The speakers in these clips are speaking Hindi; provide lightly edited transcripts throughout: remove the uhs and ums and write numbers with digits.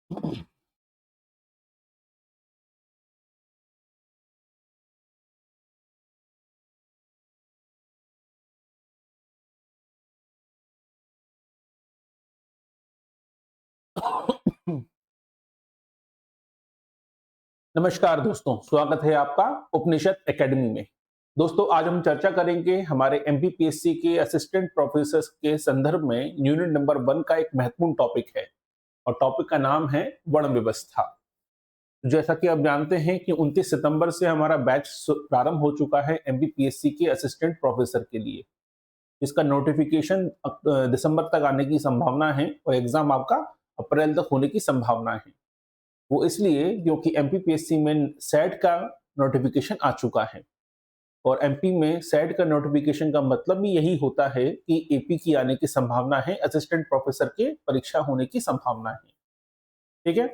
नमस्कार दोस्तों, स्वागत है आपका उपनिषद एकेडमी में। दोस्तों, आज हम चर्चा करेंगे हमारे एमपीपीएससी के असिस्टेंट प्रोफेसर के संदर्भ में यूनिट नंबर 1 का एक महत्वपूर्ण टॉपिक है और टॉपिक का नाम है वर्ण व्यवस्था। जैसा कि आप जानते हैं कि 29 सितंबर से हमारा बैच प्रारंभ हो चुका है एमपीपीएससी के असिस्टेंट प्रोफेसर के लिए। इसका नोटिफिकेशन दिसंबर तक आने की संभावना है और एग्जाम आपका अप्रैल तक होने की संभावना है। वो इसलिए क्योंकि एमपीपीएससी में सेट का नोटिफिकेशन आ चुका है और एमपी में सेट का नोटिफिकेशन का मतलब भी यही होता है कि एपी की आने की संभावना है, असिस्टेंट प्रोफेसर के परीक्षा होने की संभावना है। ठीक है।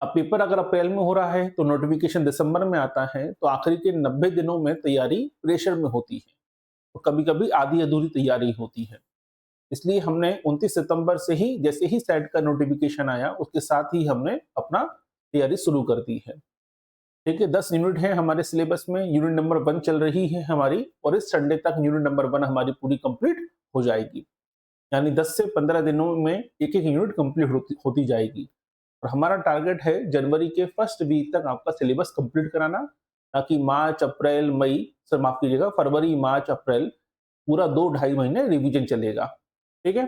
अब पेपर अगर अप्रैल में हो रहा है तो नोटिफिकेशन दिसंबर में आता है, तो आखिरी के 90 दिनों में तैयारी प्रेशर में होती है और कभी कभी आधी अधूरी तैयारी होती है। इसलिए हमने 29 सितंबर से ही, जैसे ही सेट का नोटिफिकेशन आया उसके साथ ही हमने अपना तैयारी शुरू कर दी है। ठीक है, 10 यूनिट है हमारे सिलेबस में, यूनिट नंबर 1 चल रही है हमारी और इस संडे तक यूनिट नंबर 1 हमारी पूरी कंप्लीट हो जाएगी। यानी 10 से 15 दिनों में एक-एक यूनिट कंप्लीट होती जाएगी और हमारा टारगेट है जनवरी के फर्स्ट वीक तक आपका सिलेबस कंप्लीट कराना, ताकि मार्च, अप्रैल, मई, सर माफ कीजिएगा, फरवरी, मार्च, अप्रैल पूरा 2 ढाई महीने रिवीजन चलेगा। ठीक है?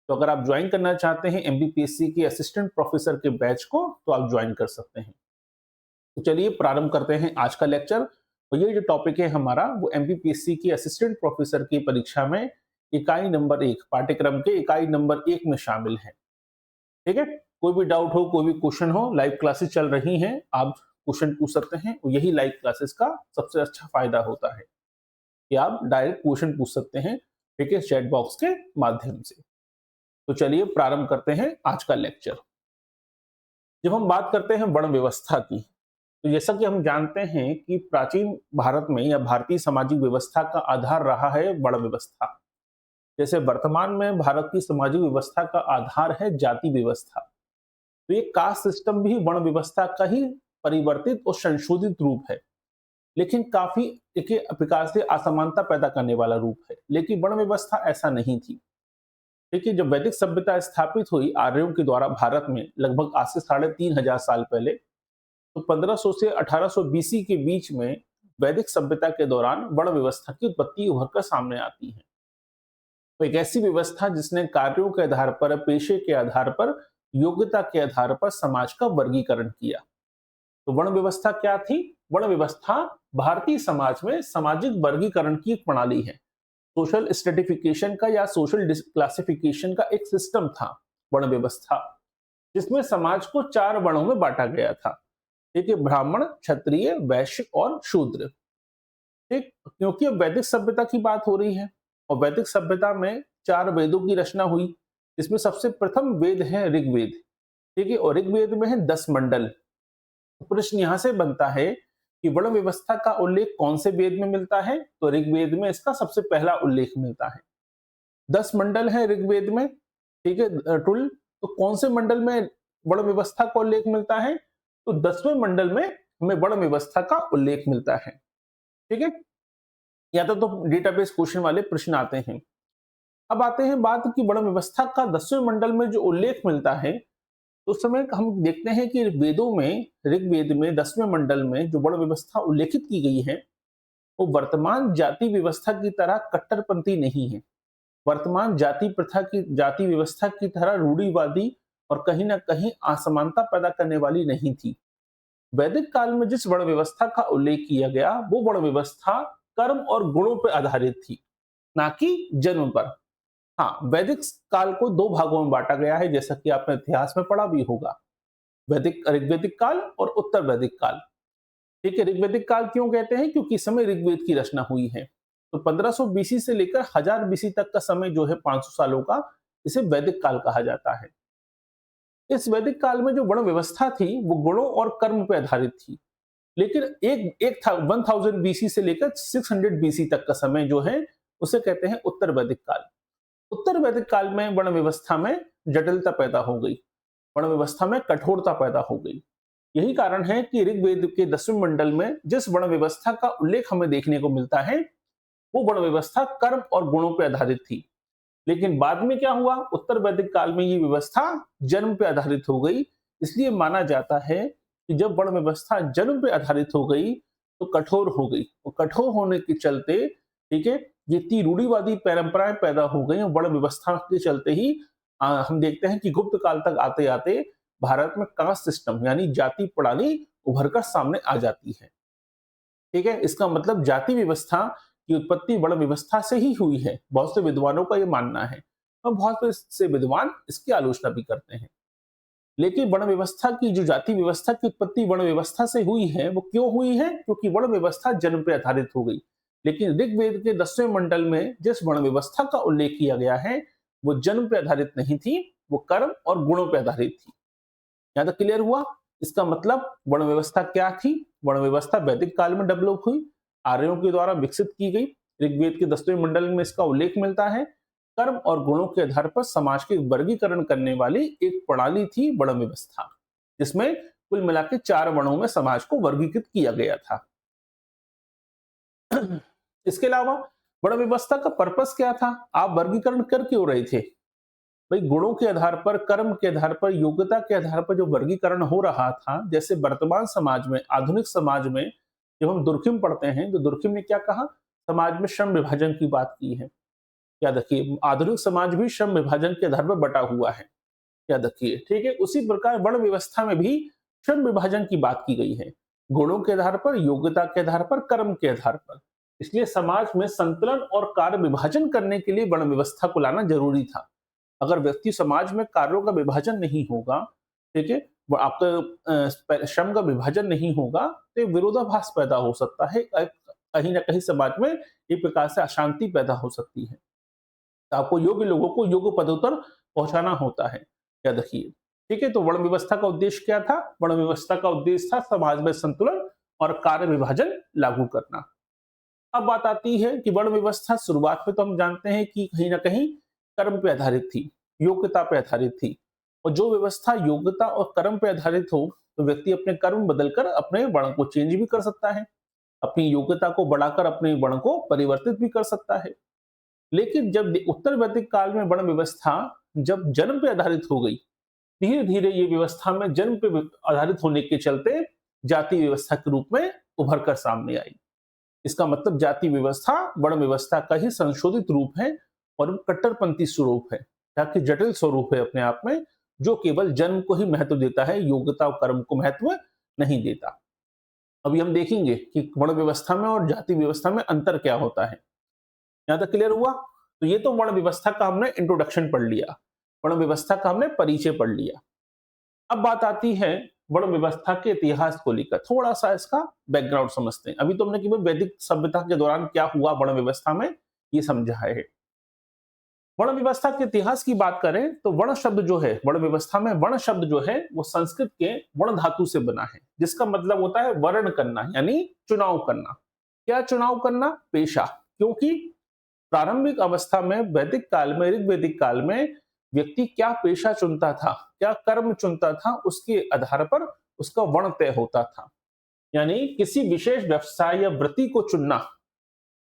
तो अगर आप ज्वाइन करना चाहते हैं एमपीपीएससी के असिस्टेंट प्रोफेसर के बैच को, तो आप ज्वाइन कर सकते हैं। तो चलिए प्रारंभ करते हैं आज का लेक्चर। तो ये जो टॉपिक है हमारा, वो एमपीपीएससी की असिस्टेंट प्रोफेसर की परीक्षा में इकाई नंबर 1, पाठ्यक्रम के इकाई नंबर 1 में शामिल है। ठीक है। कोई भी डाउट हो, कोई भी क्वेश्चन हो, लाइव क्लासेस चल रही हैं, आप क्वेश्चन पूछ सकते हैं और यही लाइव क्लासेस का सबसे अच्छा फायदा होता है कि आप डायरेक्ट क्वेश्चन पूछ सकते हैं, ठीक है, चैट बॉक्स के माध्यम से। तो चलिए प्रारंभ करते हैं आज का लेक्चर। जब हम बात करते हैं वर्ण व्यवस्था की, तो जैसा कि हम जानते हैं कि प्राचीन भारत में या भारतीय सामाजिक व्यवस्था का आधार रहा है वर्ण व्यवस्था। जैसे वर्तमान में भारत की सामाजिक व्यवस्था का आधार है जाति व्यवस्था, तो ये कास्ट सिस्टम भी वर्ण व्यवस्था का ही परिवर्तित और संशोधित रूप है, लेकिन काफी एक प्रकार से असमानता पैदा करने वाला रूप है। लेकिन वर्ण व्यवस्था ऐसा नहीं थी। देखिए, जब वैदिक सभ्यता स्थापित हुई आर्यों के द्वारा भारत में लगभग आज से 3500 साल पहले, तो 1500 से 1800 बीसी के बीच में वैदिक सभ्यता के दौरान वर्ण व्यवस्था की उत्पत्ति उभर कर सामने आती है। तो एक ऐसी व्यवस्था जिसने कार्यों के आधार पर, पेशे के आधार पर, योग्यता के आधार पर समाज का वर्गीकरण किया। तो वर्ण व्यवस्था क्या थी? वर्ण व्यवस्था भारतीय समाज में सामाजिक वर्गीकरण की एक प्रणाली है। सोशल स्ट्रेटिफिकेशन का या सोशल क्लासिफिकेशन का एक सिस्टम था वर्ण व्यवस्था, जिसमें समाज को 4 वर्णों में बांटा गया था। ठीक है, ब्राह्मण, क्षत्रिय, वैश्य और शूद्र। ठीक, क्योंकि अब वैदिक सभ्यता की बात हो रही है और वैदिक सभ्यता में 4 वेदों की रचना हुई, जिसमें सबसे प्रथम वेद है ऋग्वेद। ठीक है, और ऋग्वेद में है 10 मंडल। तो प्रश्न यहां से बनता है कि वर्ण व्यवस्था का उल्लेख कौन से वेद में मिलता है? तो ऋग्वेद में इसका सबसे पहला उल्लेख मिलता है। 10 मंडल है ऋग्वेद में, ठीक है, टुल। तो कौन से मंडल में वर्ण व्यवस्था का उल्लेख मिलता है? तो 10वें मंडल में हमें वर्ण व्यवस्था का उल्लेख मिलता है। ठीक है, या तो डेटाबेस क्वेश्चन वाले प्रश्न आते हैं। अब आते हैं बात की वर्ण व्यवस्था का 10वें मंडल में जो उल्लेख मिलता है, तो उस समय हम देखते हैं कि वेदों में, ऋग्वेद में 10वें मंडल में जो वर्ण व्यवस्था उल्लेखित की गई है, वो वर्तमान जाति व्यवस्था की तरह कट्टरपंथी नहीं है। वर्तमान जाति प्रथा की, जाति व्यवस्था की तरह रूढ़िवादी और कहीं ना कहीं असमानता पैदा करने वाली नहीं थी। वैदिक काल में जिस वर्ण व्यवस्था का उल्लेख किया गया, वो वर्ण व्यवस्था कर्म और गुणों पर आधारित थी, ना कि जन्म पर। हाँ, वैदिक काल को 2 भागों में बांटा गया है, जैसा कि आपने इतिहास में पढ़ा भी होगा, वैदिक ऋग्वैदिक काल और उत्तर वैदिक काल। ठीक है, ऋग्वैदिक काल क्यों कहते हैं? क्योंकि इस समय ऋग्वेद की रचना हुई है। तो 1500 बीसी से लेकर 1000 बीसी तक का समय जो है 500 सालों का, इसे वैदिक काल कहा जाता है। इस वैदिक काल में जो वर्ण व्यवस्था थी वो गुणों और कर्म पर आधारित थी। लेकिन एक एक था 1000 बीसी से लेकर 600 बीसी तक का समय जो है, उसे कहते हैं उत्तर वैदिक काल। उत्तर वैदिक काल में वर्ण व्यवस्था में जटिलता पैदा हो गई। वर्ण व्यवस्था में कठोरता पैदा हो गई। यही कारण है कि ऋग्वेद के 10वें मंडल में जिस वर्ण व्यवस्था का उल्लेख हमें देखने को मिलता है, वो वर्ण व्यवस्था कर्म और गुणों पर आधारित थी। लेकिन बाद में क्या हुआ, उत्तर वैदिक काल में ये व्यवस्था जन्म पे आधारित हो गई। इसलिए माना जाता है कि जब वर्ण व्यवस्था जन्म पे आधारित हो गई तो कठोर हो गई, और कठोर होने के चलते, ठीक है, जितनी रूढ़िवादी परंपराएं पैदा हो गई वर्ण व्यवस्था के चलते ही हम देखते हैं कि गुप्त काल तक आते आते भारत में कास्ट सिस्टम यानी जाति प्रणाली उभर कर सामने आ जाती है। ठीक है, इसका मतलब जाति व्यवस्था की उत्पत्ति वर्ण व्यवस्था से ही हुई है, बहुत से विद्वानों का यह मानना है, और बहुत से विद्वान इसकी आलोचना भी करते हैं। लेकिन वर्ण व्यवस्था की जो जाति व्यवस्था की उत्पत्ति वर्ण व्यवस्था से हुई है, वो क्यों हुई है? क्योंकि वर्ण व्यवस्था जन्म पर आधारित हो गई। लेकिन ऋग्वेद के 10वें मंडल में जिस वर्ण व्यवस्था का उल्लेख किया गया है, वो जन्म पर आधारित नहीं थी, वो कर्म और गुणों पर आधारित थी। यहां तक क्लियर हुआ? इसका मतलब वर्ण व्यवस्था क्या थी? वर्ण व्यवस्था वैदिक काल में डेवलप हुई, आर्यों के द्वारा विकसित की गई। ऋग्वेद के 10वें मंडल में इसका उल्लेख मिलता है। कर्म और गुणों के आधार पर समाज के वर्गीकरण करने वाली एक प्रणाली थी वर्ण व्यवस्था, जिसमें कुल मिला के 4 वर्णों में समाज को वर्गीकृत किया गया था। इसके अलावा वर्ण व्यवस्था का पर्पस क्या था? आप वर्गीकरण कर क्यों रहे थे? भाई, गुणों के आधार पर, कर्म के आधार पर, योग्यता के आधार पर जो वर्गीकरण हो रहा था, जैसे वर्तमान समाज में, आधुनिक समाज में जब हम दुर्खिम पढ़ते हैं तो दुर्खिम ने क्या कहा? समाज में श्रम विभाजन की बात की है। याद रखिए, आधुनिक समाज भी श्रम विभाजन के आधार पर बटा हुआ है। याद रखिए, ठीक है। उसी प्रकार वर्ण व्यवस्था में भी श्रम विभाजन की बात की गई है, गुणों के आधार पर, योग्यता के आधार पर, कर्म के आधार पर। इसलिए समाज में संतुलन और कार्य विभाजन करने के लिए वर्ण व्यवस्था को लाना जरूरी था। अगर व्यक्ति समाज में कार्यों का विभाजन नहीं होगा, ठीक है, वो आपका श्रम का विभाजन नहीं होगा, तो विरोधाभास पैदा हो सकता है। कहीं ना कहीं समाज में एक प्रकार से अशांति पैदा हो सकती है। तो आपको योग्य लोगों को योग्य पदों पर पहुंचाना होता है, याद रखिए। ठीक है, तो वर्ण व्यवस्था का उद्देश्य क्या था? वर्ण व्यवस्था का उद्देश्य था समाज में संतुलन और कार्य विभाजन लागू करना। अब बात आती है कि वर्ण व्यवस्था शुरुआत में तो हम जानते हैं कि कहीं ना कहीं कर्म पे आधारित थी, योग्यता पे आधारित थी। और जो व्यवस्था योग्यता और कर्म पे आधारित हो, तो व्यक्ति अपने कर्म बदलकर अपने वर्ण को चेंज भी कर सकता है, अपनी योग्यता को बढ़ाकर अपने वर्ण को परिवर्तित भी कर सकता है। लेकिन जब उत्तर वैदिक काल में वर्ण व्यवस्था जब जन्म पे आधारित हो गई, धीरे धीरे ये व्यवस्था में जन्म पे आधारित होने के चलते जाति व्यवस्था के रूप में उभर कर सामने आई। इसका मतलब जाति व्यवस्था वर्ण व्यवस्था का ही संशोधित रूप है और कट्टरपंथी स्वरूप है, ताकि जटिल स्वरूप है अपने आप में, जो केवल जन्म को ही महत्व देता है, योग्यता और कर्म को महत्व नहीं देता। अभी हम देखेंगे कि वर्ण व्यवस्था में और जाति व्यवस्था में अंतर क्या होता है। यहां तक क्लियर हुआ? तो ये तो वर्ण व्यवस्था का हमने इंट्रोडक्शन पढ़ लिया, वर्ण व्यवस्था का हमने परिचय पढ़ लिया। अब बात आती है वर्ण व्यवस्था के इतिहास को लेकर, थोड़ा सा इसका बैकग्राउंड समझते हैं। अभी तो हमने केवल वैदिक सभ्यता के दौरान क्या हुआ वर्ण व्यवस्था में ये समझा है। वर्ण व्यवस्था के इतिहास की बात करें तो वर्ण शब्द जो है, वर्ण व्यवस्था में वर्ण शब्द जो है वो संस्कृत के वर्ण धातु से बना है, जिसका मतलब होता है वर्ण करना, यानी चुनाव करना। क्या चुनाव करना? पेशा। क्योंकि प्रारंभिक अवस्था में वैदिक काल में, ऋग्वैदिक काल में व्यक्ति क्या पेशा चुनता था, क्या कर्म चुनता था, उसके आधार पर उसका वर्ण तय होता था। यानी किसी विशेष व्यवसाय या वृत्ति को चुनना,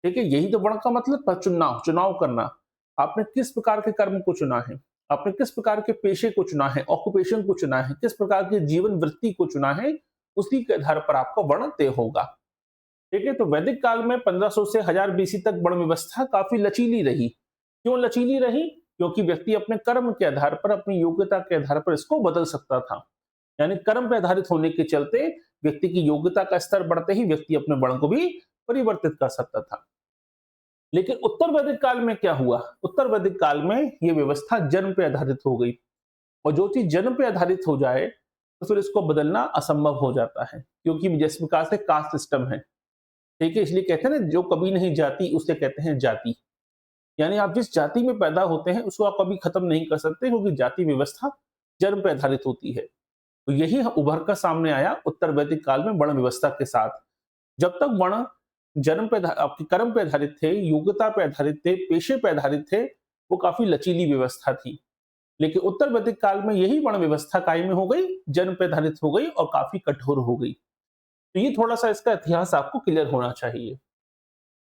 ठीक है, यही तो वर्ण का मतलब, चुनाव, चुनाव करना। आपने किस प्रकार के कर्म को चुना है, आपने किस प्रकार के पेशे को चुना है, ऑक्यूपेशन को चुना है, किस प्रकार के जीवन वृत्ति को चुना है, उसी के आधार पर आपका वर्ण तय होगा। ठीक है, तो वैदिक काल में 1500 से 1000 बीसी तक वर्ण व्यवस्था काफी लचीली रही। क्यों लचीली रही? क्योंकि व्यक्ति अपने कर्म के आधार पर, अपनी योग्यता के आधार पर इसको बदल सकता था। यानी कर्म पर आधारित होने के चलते व्यक्ति की योग्यता का स्तर बढ़ते ही व्यक्ति अपने वर्ण को भी परिवर्तित कर सकता था। लेकिन उत्तर वैदिक काल में क्या हुआ? उत्तर वैदिक काल में यह व्यवस्था जन्म पे आधारित हो गई, और जो चीज जन्म पे आधारित हो जाए तो फिर इसको बदलना असंभव हो जाता है, क्योंकि जिस प्रकार से कास्ट सिस्टम है, ठीक है, इसलिए कहते हैं ना, जो कभी नहीं जाती उसे कहते हैं जाति। यानी आप जिस जाति में पैदा होते हैं उसको आप कभी खत्म नहीं कर सकते, क्योंकि जाति व्यवस्था जन्म पे आधारित होती है। तो यही उभर कर सामने आया उत्तर वैदिक काल में वर्ण व्यवस्था के साथ। जब तक वर्ण जन्म पे, आपके कर्म पे आधारित थे, योग्यता पे आधारित थे, पेशे पे आधारित थे, वो काफी लचीली व्यवस्था थी। लेकिन उत्तर वैदिक काल में यही वर्ण व्यवस्था कायम हो गई, जन्म पे आधारित हो गई और काफी कठोर हो गई। तो ये थोड़ा सा इसका इतिहास आपको क्लियर होना चाहिए।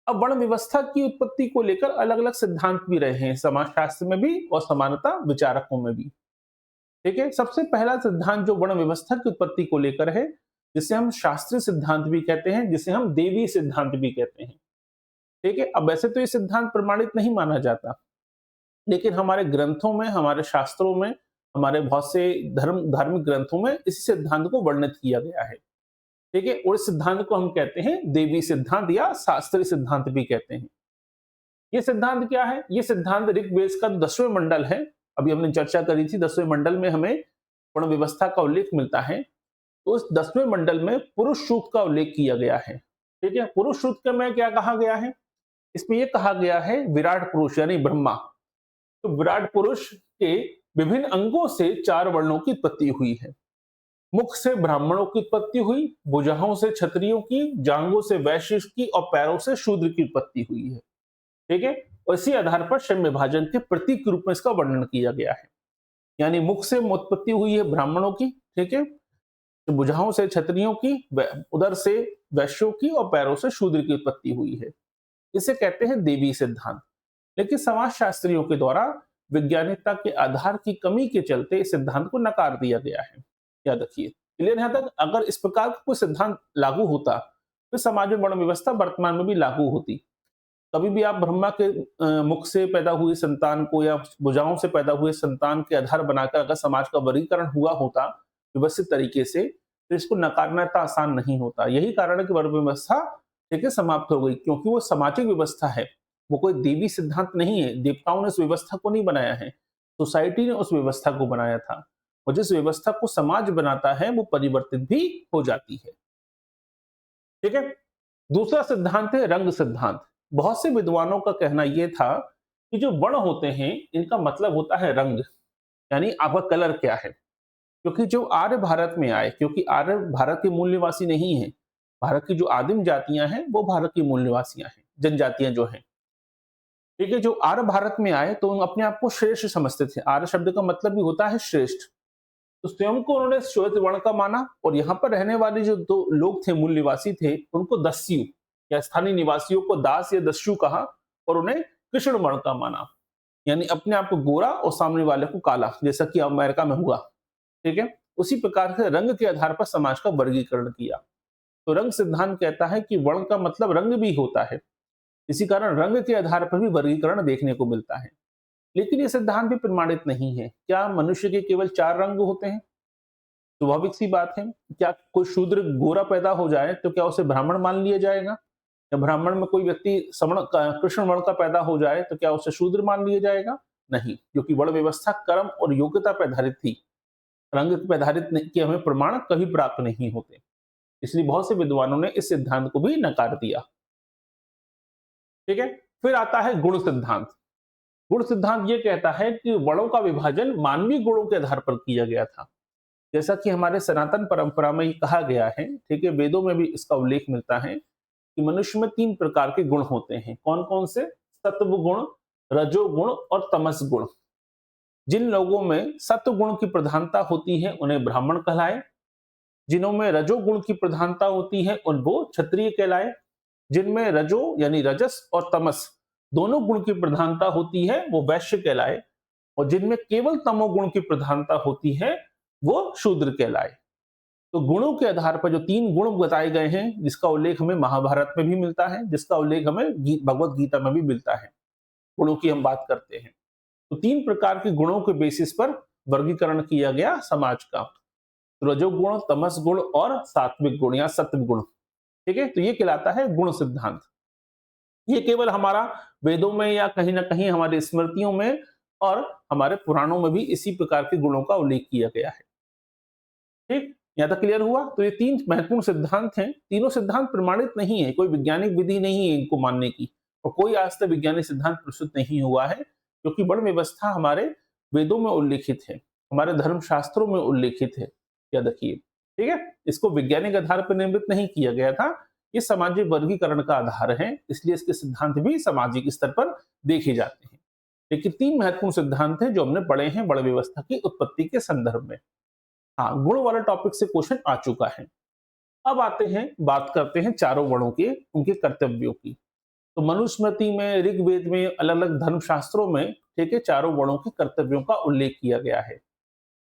अब वर्ण व्यवस्था की उत्पत्ति को लेकर अलग अलग सिद्धांत भी रहे हैं, समाजशास्त्र में भी और समानता विचारकों में भी। ठीक है, सबसे पहला सिद्धांत जो वर्ण व्यवस्था की उत्पत्ति को लेकर है, जिसे हम शास्त्रीय सिद्धांत भी कहते हैं, जिसे हम देवी सिद्धांत भी कहते हैं। ठीक है, अब वैसे तो ये सिद्धांत प्रमाणित नहीं माना जाता, लेकिन हमारे ग्रंथों में, हमारे शास्त्रों में, हमारे बहुत से धार्मिक ग्रंथों में इस सिद्धांत को वर्णित किया गया है। ठीक है, और इस सिद्धांत को हम कहते हैं देवी सिद्धांत या शास्त्रीय सिद्धांत भी कहते हैं। ये सिद्धांत क्या है? ये सिद्धांत ऋग्वेद का 10वें मंडल है। अभी हमने चर्चा करी थी 10वें मंडल में हमें वर्ण व्यवस्था का उल्लेख मिलता है। तो उस 10वें मंडल में पुरुष सूक्त का उल्लेख किया गया है। ठीक है, पुरुष सूक्त में क्या कहा गया है? इसमें यह कहा गया है विराट पुरुष यानी ब्रह्मा, तो विराट पुरुष के विभिन्न अंगों से 4 वर्णों की उत्पत्ति हुई है। मुख से ब्राह्मणों की उत्पत्ति हुई, भुजाओं से क्षत्रियों की, जांघों से वैश्य की और पैरों से शूद्र की उत्पत्ति हुई है। ठीक है, और इसी आधार पर श्रम विभाजन के प्रतीक के रूप में इसका वर्णन किया गया है। यानी मुख से उत्पत्ति हुई है ब्राह्मणों की, ठीक है, तो भुजाओं से क्षत्रियों की, उदर से वैश्यों की और पैरों से शूद्र की उत्पत्ति हुई है। इसे कहते हैं देवी सिद्धांत। लेकिन समाज शास्त्रियों के द्वारा वैज्ञानिकता के आधार की कमी के चलते इस सिद्धांत को नकार दिया गया है। याद रखिए, क्लियर यहां तक? अगर इस प्रकार का कोई सिद्धांत लागू होता तो समाज में वर्ण व्यवस्था वर्तमान में भी लागू होती। कभी भी आप ब्रह्मा के मुख से पैदा हुए संतान को या भुजाओं से पैदा हुए संतान के आधार बनाकर अगर समाज का वर्गीकरण हुआ होता व्यवस्थित तरीके से, तो इसको नकारना इतना आसान नहीं होता। यही कारण है कि वर्ण व्यवस्था ठीक है समाप्त हो गई, क्योंकि वो सामाजिक व्यवस्था है, वो कोई देवी सिद्धांत नहीं है। देवताओं ने उस व्यवस्था को नहीं बनाया है, सोसाइटी ने उस व्यवस्था को बनाया था, और जिस व्यवस्था को समाज बनाता है वो परिवर्तित भी हो जाती है। ठीक है, दूसरा सिद्धांत है रंग सिद्धांत। बहुत से विद्वानों का कहना यह था कि जो वर्ण होते हैं इनका मतलब होता है रंग, यानी आपका कलर क्या है। क्योंकि जो आर्य भारत में आए, क्योंकि आर्य भारत के मूल निवासी नहीं है, भारत की जो आदिम जातियां हैं वो भारत की मूल निवासियां हैं, जनजातियां जो हैं। ठीक है, जो आर्य भारत में आए तो अपने आप को श्रेष्ठ समझते थे। आर्य शब्द का मतलब भी होता है श्रेष्ठ। तो स्वयं को उन्होंने श्वेत वर्ण का माना, और यहाँ पर रहने वाले जो 2 लोग थे, मूल निवासी थे, उनको दस्यु या स्थानीय निवासियों को दास या दस्यु कहा, और उन्हें कृष्ण वर्ण का माना, यानी अपने आप को गोरा और सामने वाले को काला, जैसा कि अमेरिका में हुआ। ठीक है, उसी प्रकार से रंग के आधार पर समाज का वर्गीकरण किया। तो रंग सिद्धांत कहता है कि वर्ण का मतलब रंग भी होता है, इसी कारण रंग के आधार पर भी वर्गीकरण देखने को मिलता है। लेकिन ये सिद्धांत भी प्रमाणित नहीं है। क्या मनुष्य के केवल 4 रंग होते हैं? स्वाभाविक सी बात है। क्या कोई शूद्र गोरा पैदा हो जाए तो क्या उसे ब्राह्मण मान लिया जाएगा? या ब्राह्मण में कोई व्यक्ति कृष्ण वर्ण का पैदा हो जाए तो क्या उसे शूद्र मान लिया जाएगा? नहीं, क्योंकि वर्ण व्यवस्था कर्म और योग्यता पर आधारित थी। रंग पर आधारित कि हमें प्रमाण कभी प्राप्त नहीं होते। इसलिए बहुत से विद्वानों ने इस सिद्धांत को भी नकार दिया। ठीक है, फिर आता है गुण सिद्धांत। गुण सिद्धांत ये कहता है कि वर्णों का विभाजन मानवीय गुणों के आधार पर किया गया था। जैसा कि हमारे सनातन परंपरा में कहा गया है, ठीक है, वेदों में भी इसका उल्लेख मिलता है कि मनुष्य में 3 प्रकार के गुण होते हैं। कौन कौन से? सत्व गुण, रजोगुण और तमस गुण। जिन लोगों में सत्व गुण की प्रधानता होती है उन्हें ब्राह्मण कहलाए, जिनों में रजोगुण की प्रधानता होती है उन वो क्षत्रिय कहलाए, जिनमें रजो यानी रजस और तमस दोनों गुण की प्रधानता होती है वो वैश्य कहलाए, और जिनमें केवल तमोगुण की प्रधानता होती है वो शूद्र कहलाए। तो गुणों के आधार पर जो 3 गुण बताए गए हैं, जिसका उल्लेख हमें महाभारत में भी मिलता है, जिसका उल्लेख हमें भगवत गीता में भी मिलता है, गुणों की हम बात करते हैं। तो 3 प्रकार के गुणों के बेसिस पर वर्गीकरण किया गया समाज का, रजोगुण, तमस गुण और सात्विक गुण या सत्व गुण। ठीक है, तो ये कहलाता है गुण सिद्धांत। ये केवल हमारा वेदों में या कहीं ना कहीं हमारी स्मृतियों में और हमारे पुराणों में भी इसी प्रकार के गुणों का उल्लेख किया गया है। ठीक, यहां तक क्लियर हुआ? तो ये 3 महत्वपूर्ण सिद्धांत हैं। तीनों सिद्धांत प्रमाणित नहीं है, कोई वैज्ञानिक विधि नहीं है इनको मानने की, और कोई आज तक वैज्ञानिक सिद्धांत प्रस्तुत नहीं हुआ है, क्योंकि वर्ण व्यवस्था हमारे वेदों में उल्लेखित है, हमारे धर्मशास्त्रों में उल्लेखित है। याद रखिए, ठीक है, इसको वैज्ञानिक आधार पर निर्मित नहीं किया गया था, ये सामाजिक वर्गीकरण का आधार है, इसलिए इसके सिद्धांत भी सामाजिक स्तर पर देखे जाते हैं। लेकिन 3 महत्वपूर्ण सिद्धांत हैं जो हमने पढ़े हैं वर्ण व्यवस्था की उत्पत्ति के संदर्भ में। हाँ, गुण वाला टॉपिक से क्वेश्चन आ चुका है। अब आते हैं, बात करते हैं चारों वर्णों के, उनके कर्तव्यों की। तो मनुस्मृति में, ऋग्वेद में, अलग अलग धर्म शास्त्रों में, ठीक है, चारों वर्णों के कर्तव्यों का उल्लेख किया गया है।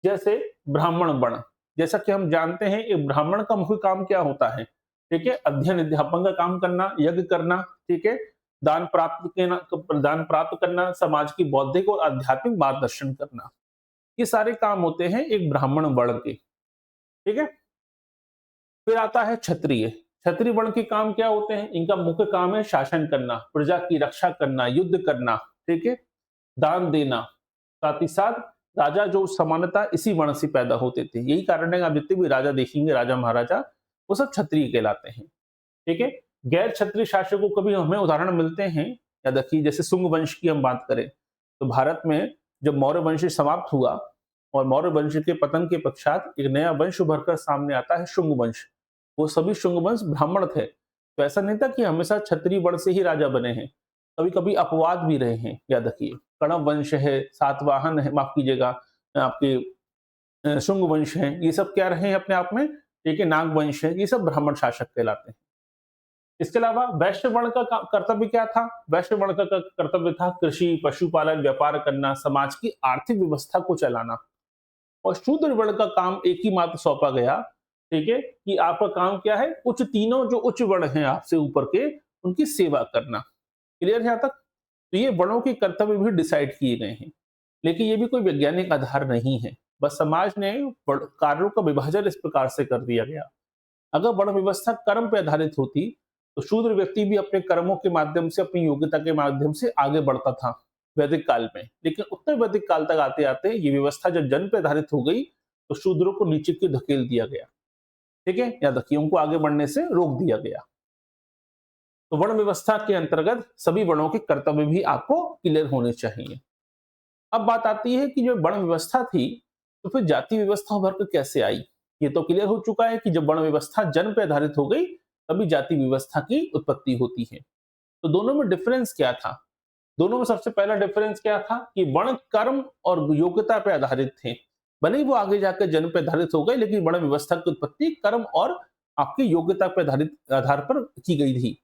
जैसे ब्राह्मण वर्ण, जैसा कि हम जानते हैं एक ब्राह्मण का मुख्य काम क्या होता है, ठीक है, अध्ययन अध्यापन का काम करना, यज्ञ करना, ठीक है, दान प्राप्त करना, समाज की बौद्धिक और आध्यात्मिक मार्गदर्शन करना, ये सारे काम होते हैं एक ब्राह्मण वर्ण के। ठीक है, फिर आता है क्षत्रिय। क्षत्रिय वर्ण के काम क्या होते हैं? इनका मुख्य काम है शासन करना, प्रजा की रक्षा करना, युद्ध करना, ठीक है, दान देना। साथ ही साथ राजा जो समानता इसी वर्ण से पैदा होते थे, यही कारण है आप जितने भी राजा देखेंगे, राजा महाराजा, वो सब क्षत्रिय कहलाते हैं। ठीक है, गैर क्षत्रिय शासकों को भी हमें उदाहरण मिलते हैं। या देखिए, जैसे शुंग वंश की हम बात करें तो भारत में जब मौर्य वंश समाप्त हुआ और मौर्य वंश के पतन के पश्चात एक नया वंश उभरकर सामने आता है, शुंग वंश। वो सभी शुंग वंश ब्राह्मण थे, तो ऐसा नहीं था कि हमेशा क्षत्रिय वर्ण से ही राजा बने हैं, कभी कभी अपवाद भी रहे हैं। याद रखिए, कणव वंश है, सातवाहन है, माफ कीजिएगा, आपके शुंग वंश है, ये सब क्या रहे हैं अपने आप में, ठीक है, नाग वंश है, ये सब ब्राह्मण शासक कहलाते हैं। इसके अलावा वैश्य वर्ण का कर्तव्य क्या था? वैश्य वर्ण का कर्तव्य था कृषि, पशुपालन, व्यापार करना, समाज की आर्थिक व्यवस्था को चलाना। और शूद्र वर्ण का काम एक ही मात्र सौंपा गया, ठीक है, कि आपका काम क्या है, उच्च तीनों जो उच्च वर्ण हैं आपसे ऊपर के, उनकी सेवा करना। क्लियर है यहाँ तक? तो ये वर्णों के कर्तव्य भी डिसाइड किए गए हैं, लेकिन ये भी कोई वैज्ञानिक आधार नहीं है, बस समाज ने कार्यों का विभाजन इस प्रकार से कर दिया गया। अगर वर्ण व्यवस्था कर्म पर आधारित होती तो शूद्र व्यक्ति भी अपने कर्मों के माध्यम से, अपनी योग्यता के माध्यम से आगे बढ़ता था वैदिक काल में। लेकिन उत्तर वैदिक काल तक आते आते ये व्यवस्था जब जन्म पर आधारित हो गई तो शूद्रों को नीचे की धकेल दिया गया। ठीक है, याद रखिए, उनको आगे बढ़ने से रोक दिया गया। तो वर्ण व्यवस्था के अंतर्गत सभी वर्णों के कर्तव्य भी आपको क्लियर होने चाहिए। अब बात आती है कि जो वर्ण व्यवस्था थी, तो फिर जाति व्यवस्था उभर कर कैसे आई? ये तो क्लियर हो चुका है कि जब वर्ण व्यवस्था जन्म पर आधारित हो गई तभी जाति व्यवस्था की उत्पत्ति होती है। तो दोनों में डिफरेंस क्या था? दोनों में सबसे पहला डिफरेंस क्या था कि वर्ण कर्म और योग्यता पर आधारित थे। भले ही वो आगे जाकर जन्म पर आधारित हो गए, लेकिन वर्ण व्यवस्था की उत्पत्ति कर्म और आपकी योग्यता पर आधारित आधार पर की गई थी।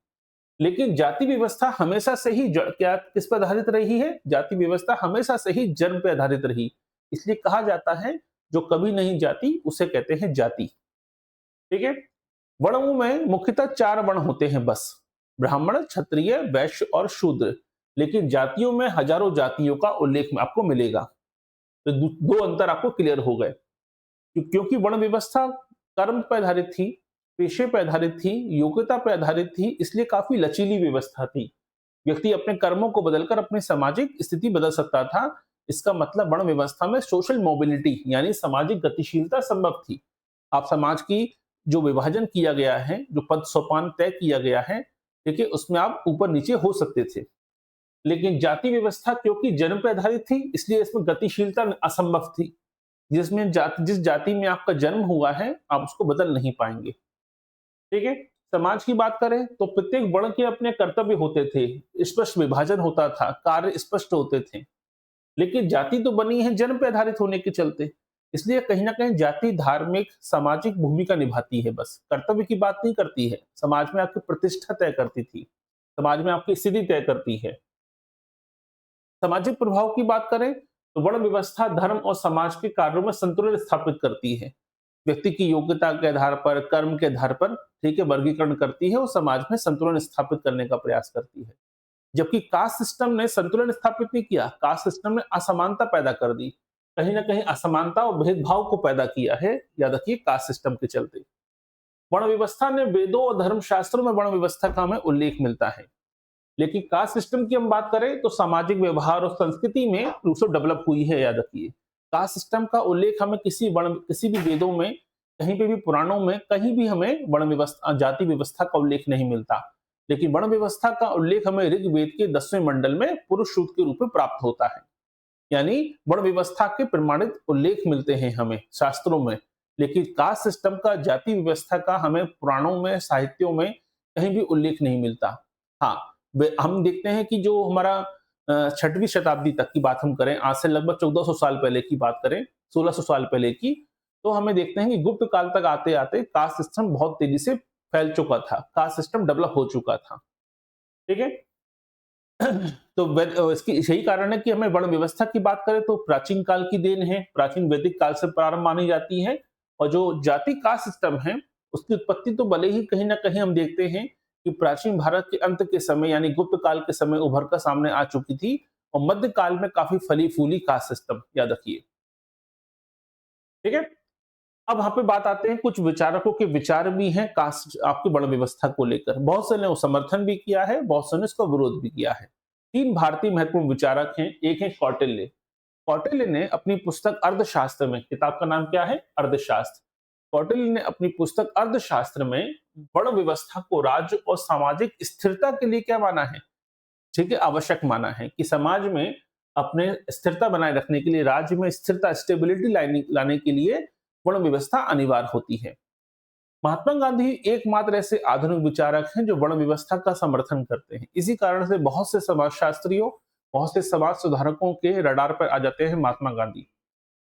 लेकिन जाति व्यवस्था हमेशा से ही क्या किस पर आधारित रही है? जाति व्यवस्था हमेशा से ही जन्म पर आधारित रही। इसलिए कहा जाता है जो कभी नहीं जाती उसे कहते हैं जाति। ठीक है, वर्णों में मुख्यतः 4 वर्ण होते हैं बस, ब्राह्मण, क्षत्रिय, वैश्य और शूद्र। लेकिन जातियों में हजारों जातियों का उल्लेख आपको मिलेगा। तो दो अंतर आपको क्लियर हो गए, क्योंकि वर्ण व्यवस्था कर्म पर आधारित थी, पेशे पर आधारित थी, योग्यता पर आधारित थी, इसलिए काफी लचीली व्यवस्था थी। व्यक्ति अपने कर्मों को बदलकर अपनी सामाजिक स्थिति बदल सकता था। इसका मतलब वर्ण व्यवस्था में सोशल मोबिलिटी यानी सामाजिक गतिशीलता संभव थी। आप समाज की जो विभाजन किया गया है, जो पद सोपान तय किया गया है, देखिए, उसमें आप ऊपर नीचे हो सकते थे। लेकिन जाति व्यवस्था क्योंकि जन्म पर आधारित थी, इसलिए इसमें गतिशीलता असंभव थी। जिस जाति में आपका जन्म हुआ है, आप उसको बदल नहीं पाएंगे। ठीक है, समाज की बात करें तो प्रत्येक वर्ण के अपने कर्तव्य होते थे, स्पष्ट विभाजन होता था, कार्य स्पष्ट होते थे। लेकिन जाति तो बनी है जन्म पर आधारित होने के चलते, इसलिए कहीं ना कहीं जाति धार्मिक सामाजिक भूमिका निभाती है, बस कर्तव्य की बात नहीं करती है। समाज में आपकी प्रतिष्ठा तय करती थी, समाज में आपकी स्थिति तय करती है। सामाजिक प्रभाव की बात करें तो वर्ण व्यवस्था धर्म और समाज के कार्यों में संतुलन स्थापित करती है। व्यक्ति की योग्यता के आधार पर, कर्म के आधार पर, ठीक है, वर्गीकरण करती है और समाज में संतुलन स्थापित करने का प्रयास करती है। जबकि कास्ट सिस्टम ने संतुलन स्थापित नहीं किया, कास्ट सिस्टम ने असमानता पैदा कर दी, कहीं ना कहीं असमानता और भेदभाव को पैदा किया है, याद रखिए, कास्ट सिस्टम के चलते। वर्ण व्यवस्था ने वेदों और धर्मशास्त्रों में वर्ण व्यवस्था का हमें उल्लेख मिलता है। लेकिन कास्ट सिस्टम की हम बात करें तो सामाजिक व्यवहार और संस्कृति में रूप से डेवलप हुई है, याद रखिए। कास्ट सिस्टम का उल्लेख हमें किसी भी वेदों में, कहीं पे भी पुराणों में, कहीं भी हमें वर्ण व्यवस्था, जाति व्यवस्था का उल्लेख नहीं मिलता। लेकिन वर्ण व्यवस्था का उल्लेख हमें ऋग्वेद के 10वें मंडल में पुरुष सूक्त के रूप में प्राप्त होता है। यानी वर्ण व्यवस्था के प्रमाणित उल्लेख मिलते हैं हमें शास्त्रों में, लेकिन कास्ट सिस्टम का, जाति व्यवस्था का हमें पुराणों में, साहित्यों में कहीं भी उल्लेख नहीं मिलता। हाँ, हम देखते हैं कि जो हमारा 6वीं शताब्दी तक की बात हम करें, आज से लगभग 1400 साल पहले की बात करें, 1600 साल पहले की, तो हमें देखते हैं कि गुप्त काल तक आते-आते कास्ट सिस्टम बहुत तेजी से फैल चुका था, कास्ट सिस्टम डेवलप हो चुका था। ठीक है? तो इसकी यही कारण है कि हमें वर्ण व्यवस्था की बात करें तो प्राचीन काल की देन है, प्राचीन वैदिक काल से प्रारंभ मानी जाती है। और जो जाति कास्ट सिस्टम है, उसकी उत्पत्ति तो भले ही कहीं न कहीं हम देखते हैं कि प्राचीन भारत के अंत के समय यानी गुप्त काल के समय उभर कर सामने आ चुकी थी और मध्य काल में काफी फली-फूली कास्ट सिस्टम, याद रखिए। ठीक है? अब वहाँ पे बात आते हैं, कुछ विचारकों के विचार भी हैं कास्ट आपकी वर्ण व्यवस्था को लेकर। बहुत से ने समर्थन भी किया है, बहुत से ने इसका विरोध भी किया है। 3 भारतीय महत्वपूर्ण विचारक हैं, एक है कौटिल्य। कौटिल्य ने अपनी पुस्तक अर्थशास्त्र में, किताब का नाम क्या है? अर्थशास्त्र। कौटिल्य ने अपनी पुस्तक अर्थशास्त्र में वर्ण व्यवस्था को राज्य और सामाजिक स्थिरता के लिए क्या माना है? ठीक है, आवश्यक माना है कि समाज में अपने स्थिरता बनाए रखने के लिए, राज्य में स्थिरता, स्टेबिलिटी लाने के लिए वर्ण व्यवस्था अनिवार्य होती है। महात्मा गांधी एकमात्र ऐसे आधुनिक विचारक हैं जो वर्ण व्यवस्था का समर्थन करते हैं। इसी कारण से बहुत से समाजशास्त्रियों, बहुत से समाज सुधारकों के रडार पर आ जाते हैं महात्मा गांधी,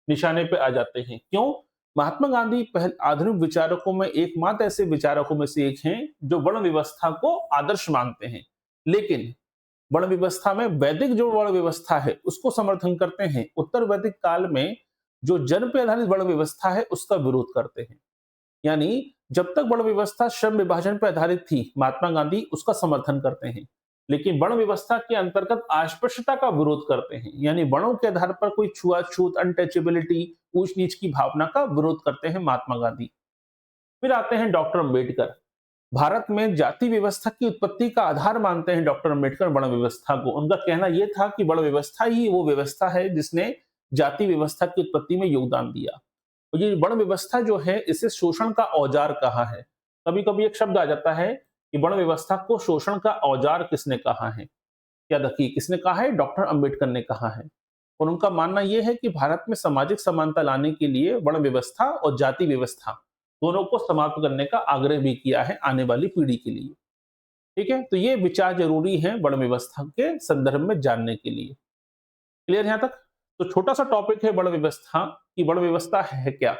निशाने पे आ जाते हैं। क्यों? महात्मा गांधी पहले आधुनिक विचारकों में एकमात्र ऐसे विचारकों में से एक हैं जो वर्ण व्यवस्था को आदर्श मानते हैं, लेकिन वर्ण व्यवस्था में वैदिक जो वर्ण व्यवस्था है उसको समर्थन करते हैं। उत्तर वैदिक काल में जो जन्म पे आधारित वर्ण व्यवस्था है उसका विरोध करते हैं। यानी जब तक वर्ण व्यवस्था श्रम विभाजन पर आधारित थी, महात्मा गांधी उसका समर्थन करते हैं, लेकिन वर्ण व्यवस्था के अंतर्गत अस्पृश्यता का विरोध करते हैं। यानी वर्णों के आधार पर कोई छुआछूत, अनटचेबिलिटी, ऊंच नीच की भावना का विरोध करते हैं महात्मा गांधी। फिर आते हैं डॉक्टर अंबेडकर। भारत में जाति व्यवस्था की उत्पत्ति का आधार मानते हैं डॉक्टर अंबेडकर वर्ण व्यवस्था को। उनका कहना यह था कि वर्ण व्यवस्था ही वो व्यवस्था है जिसने जाति व्यवस्था की उत्पत्ति में योगदान दिया। और ये वर्ण व्यवस्था जो है, इसे शोषण का औजार कहा है। कभी कभी एक शब्द आ जाता है कि वर्ण व्यवस्था को शोषण का औजार किसने कहा है। याद रखिए, किसने कहा है? डॉक्टर अंबेडकर ने कहा है। और उनका मानना यह है कि भारत में सामाजिक समानता लाने के लिए वर्ण व्यवस्था और जाति व्यवस्था दोनों को समाप्त करने का आग्रह भी किया है आने वाली पीढ़ी के लिए। ठीक है, तो ये विचार जरूरी है वर्ण व्यवस्था के संदर्भ में जानने के लिए। क्लियर यहां तक? तो छोटा सा टॉपिक है वर्ण व्यवस्था की। वर्ण व्यवस्था है क्या,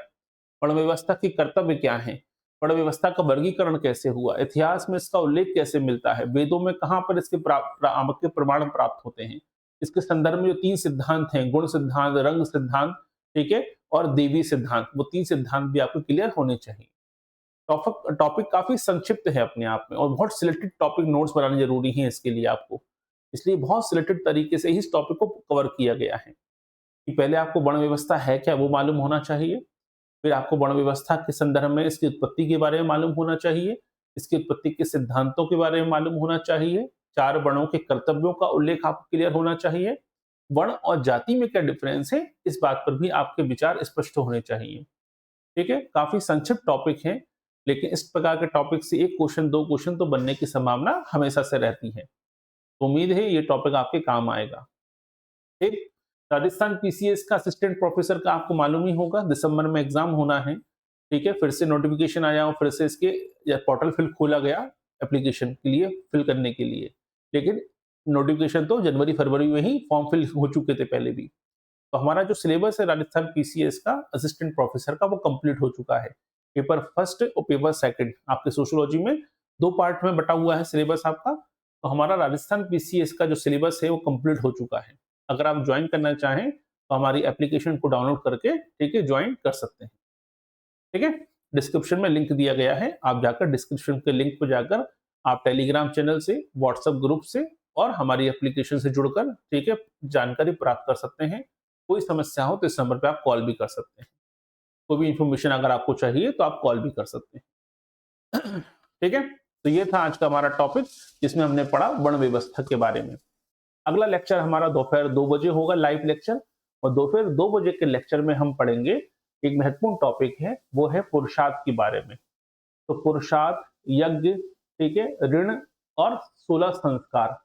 वर्ण व्यवस्था की कर्तव्य क्या है, वर्ण व्यवस्था का वर्गीकरण कैसे हुआ, इतिहास में इसका उल्लेख कैसे मिलता है, वेदों में कहां पर इसके प्रमाण प्राप्त होते हैं। इसके संदर्भ में जो 3 सिद्धांत हैं, गुण सिद्धांत, रंग सिद्धांत, ठीक है, और देवी सिद्धांत, वो 3 सिद्धांत भी आपको क्लियर होने चाहिए। टॉपिक काफी संक्षिप्त है अपने आप में और बहुत सिलेक्टेड टॉपिक नोट्स बनाने जरूरी हैं इसके लिए आपको। इसलिए बहुत सिलेक्टेड तरीके से ही इस टॉपिक को कवर किया गया है कि पहले आपको वर्ण व्यवस्था है क्या वो मालूम होना चाहिए, फिर आपको वर्ण व्यवस्था के संदर्भ में इसकी उत्पत्ति के बारे में मालूम होना चाहिए, इसकी उत्पत्ति के सिद्धांतों के बारे में मालूम होना चाहिए, 4 वर्णों के कर्तव्यों का उल्लेख आपको क्लियर होना चाहिए, वर्ण और जाति में क्या डिफरेंस है इस बात पर भी आपके विचार स्पष्ट होने चाहिए। ठीक है, काफी संक्षिप्त टॉपिक है, लेकिन इस प्रकार के टॉपिक से 1 क्वेश्चन 2 क्वेश्चन तो बनने की संभावना हमेशा से रहती है। तो उम्मीद है ये टॉपिक आपके काम आएगा। ठीक, राजस्थान पीसीएस का असिस्टेंट प्रोफेसर का आपको मालूम ही होगा, दिसंबर में एग्जाम होना है। ठीक है, फिर से नोटिफिकेशन आया और फिर से इसके पोर्टल फिल खोला गया एप्लीकेशन के लिए, फिल करने के लिए। लेकिन नोटिफिकेशन तो जनवरी फरवरी में ही फॉर्म फिल हो चुके थे पहले भी। तो हमारा जो सिलेबस है राजस्थान पीसीएस का असिस्टेंट प्रोफेसर का, वो कंप्लीट हो चुका है। पेपर फर्स्ट और पेपर सेकंड आपके सोशियोलॉजी में 2 पार्ट में बटा हुआ है सिलेबस आपका। तो हमारा राजस्थान पीसीएस का जो सिलेबस है वो कंप्लीट हो चुका है। अगर आप ज्वाइन करना चाहें तो हमारी एप्लीकेशन को डाउनलोड करके, ठीक है, ज्वाइन कर सकते हैं। ठीक है, डिस्क्रिप्शन में लिंक दिया गया है, आप जाकर डिस्क्रिप्शन के लिंक पर जाकर आप टेलीग्राम चैनल से, व्हाट्सएप ग्रुप से और हमारी एप्लीकेशन से जुड़कर, ठीक है, जानकारी प्राप्त कर सकते हैं। कोई समस्या हो तो इस नंबर पे आप कॉल भी कर सकते हैं। कोई भी इंफॉर्मेशन अगर आपको चाहिए तो आप कॉल भी कर सकते हैं। ठीक है, तो ये था आज का हमारा टॉपिक जिसमें हमने पढ़ा वर्ण व्यवस्था के बारे में। अगला लेक्चर हमारा दोपहर 2 बजे होगा, लाइव लेक्चर। और दोपहर 2 बजे के लेक्चर में हम पढ़ेंगे एक महत्वपूर्ण टॉपिक है, वो है पुरुषार्थ के बारे में। तो पुरुषार्थ, यज्ञ, ठीक है, ऋण और 16 संस्कार,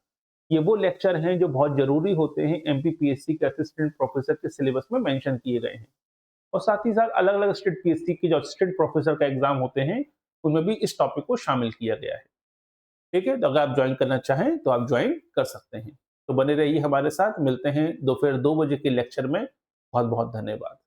ये वो लेक्चर हैं जो बहुत जरूरी होते हैं, एमपीपीएससी के असिस्टेंट प्रोफेसर के सिलेबस में मेंशन किए गए हैं। और साथ ही साथ अलग अलग स्टेट पीएससी की जो असिस्टेंट प्रोफेसर का एग्जाम होते हैं उनमें भी इस टॉपिक को शामिल किया गया है। ठीक है, तो अगर आप ज्वाइन करना चाहें तो आप ज्वाइन कर सकते हैं। तो बने रहिए हमारे साथ, मिलते हैं दोपहर 2 बजे के लेक्चर में। बहुत बहुत धन्यवाद।